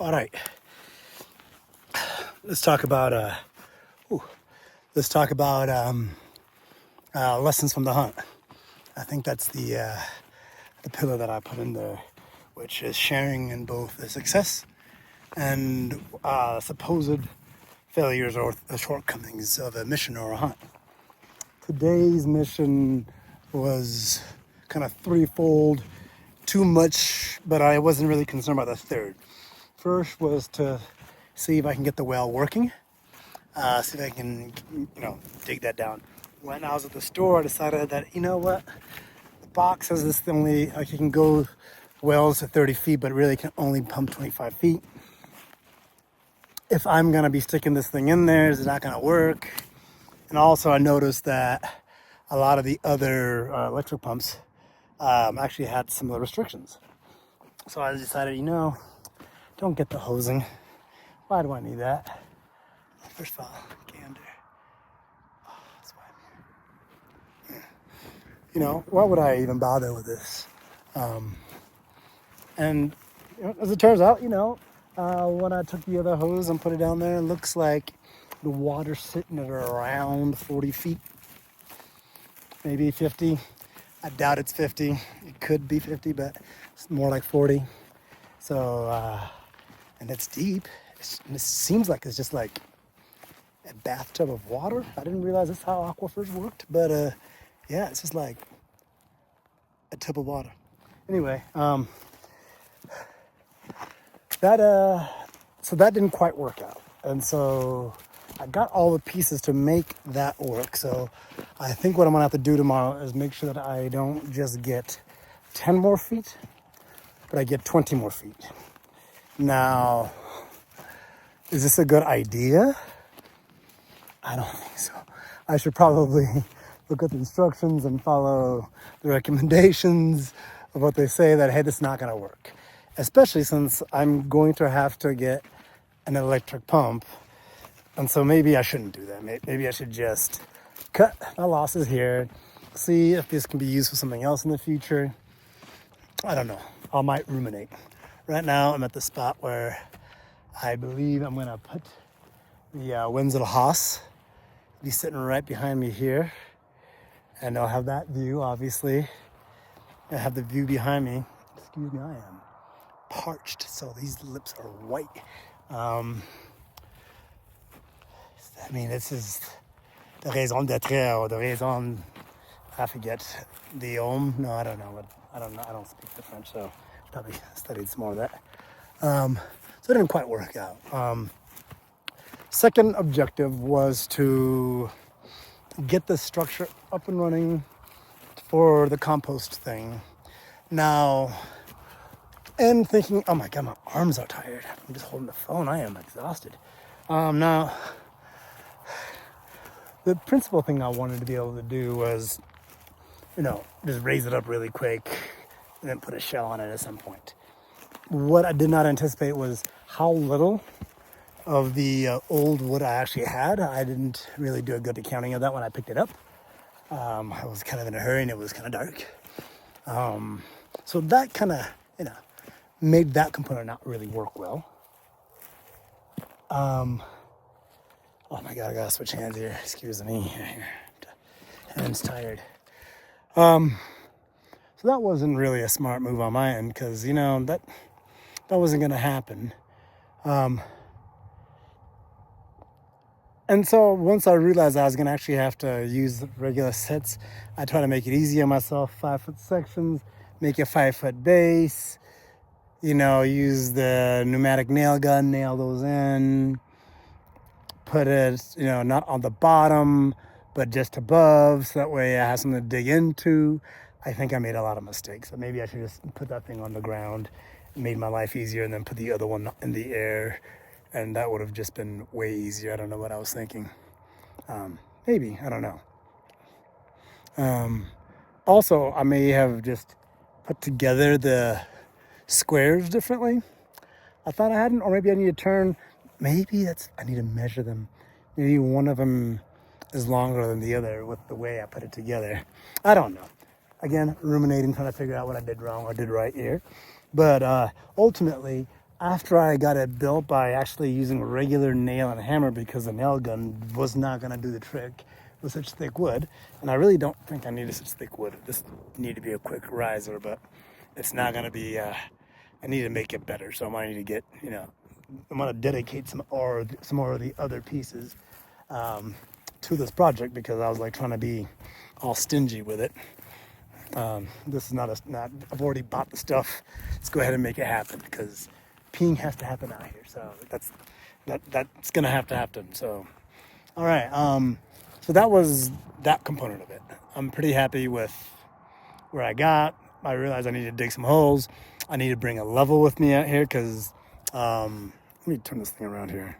All right, let's talk about lessons from the hunt. I think that's the pillar that I put in there, which is sharing in both the success and supposed failures or shortcomings of a mission or a hunt. Today's mission was kind of threefold, too much, but I wasn't really concerned about the third. First was to see if I can get the well working, see if I can, dig that down. When I was at the store, I decided that, the box says this only, like you can go wells to 30 feet, but really can only pump 25 feet. If I'm gonna be sticking this thing in there, is it not gonna work? And also I noticed that a lot of the other electric pumps actually had similar restrictions. So I decided, don't get the hosing. Why do I need that? First of all, gander. Oh, that's why. Why would I even bother with this? And as it turns out, when I took the other hose and put it down there, it looks like the water's sitting at around 40 feet, maybe 50. I doubt it's 50. It could be 50, but it's more like 40. So, and it's deep. It seems like it's just like a bathtub of water. I didn't realize that's how aquifers worked, but yeah, it's just like a tub of water. Anyway, so that didn't quite work out, and so I got all the pieces to make that work. So I think what I'm gonna have to do tomorrow is make sure that I don't just get 10 more feet, but I get 20 more feet. Now, is this a good idea? I don't think so. I should probably look at the instructions and follow the recommendations of what they say that, hey, this is not gonna work. Especially since I'm going to have to get an electric pump. And so maybe I shouldn't do that. Maybe I should just cut my losses here, see if this can be used for something else in the future. I don't know. I might ruminate. Right now, I'm at the spot where I believe I'm gonna put the Wenzel Haas be sitting right behind me here. And I'll have that view, obviously. I have the view behind me. Excuse me, I am parched, so these lips are white. This is the raison d'être, or the raison, I forget, the homme. No, I don't know. I don't speak the French, so probably studied some more of that. So it didn't quite work out. Second objective was to get the structure up and running for the compost thing. Now, and thinking, oh my God, my arms are tired. I'm just holding the phone. I am exhausted. Now, the principal thing I wanted to be able to do was, just raise it up really quick and then put a shell on it at some point. What I did not anticipate was how little of the old wood I actually had. I didn't really do a good accounting of that when I picked it up. I was kind of in a hurry and it was kind of dark. So that kind of, made that component not really work well. Oh my God, I gotta switch hands here. Excuse me. Hands tired. So that wasn't really a smart move on my end because, that wasn't gonna happen. And so once I realized I was gonna actually have to use regular sets, I try to make it easy on myself, 5-foot sections, make a 5-foot base, use the pneumatic nail gun, nail those in, put it, not on the bottom, but just above, so that way I have something to dig into. I think I made a lot of mistakes. So maybe I should just put that thing on the ground, made my life easier, and then put the other one in the air, and that would have just been way easier. I don't know what I was thinking. Maybe, I don't know. Also, I may have just put together the squares differently. I thought I hadn't, or maybe I need to turn. Maybe I need to measure them. Maybe one of them is longer than the other with the way I put it together. I don't know. Again, ruminating, trying to figure out what I did wrong or did right here. But ultimately, after I got it built by actually using a regular nail and hammer because the nail gun was not gonna do the trick with such thick wood. And I really don't think I needed such thick wood. This needed to be a quick riser, but it's not gonna be, I need to make it better. So I might need to get, I'm gonna dedicate some more of the other pieces to this project because I was like trying to be all stingy with it. This is not. I've already bought the stuff. Let's go ahead and make it happen because peeing has to happen out here. So that's gonna have to happen. So, all right. So that was that component of it. I'm pretty happy with where I got. I realized I need to dig some holes. I need to bring a level with me out here because let me turn this thing around here.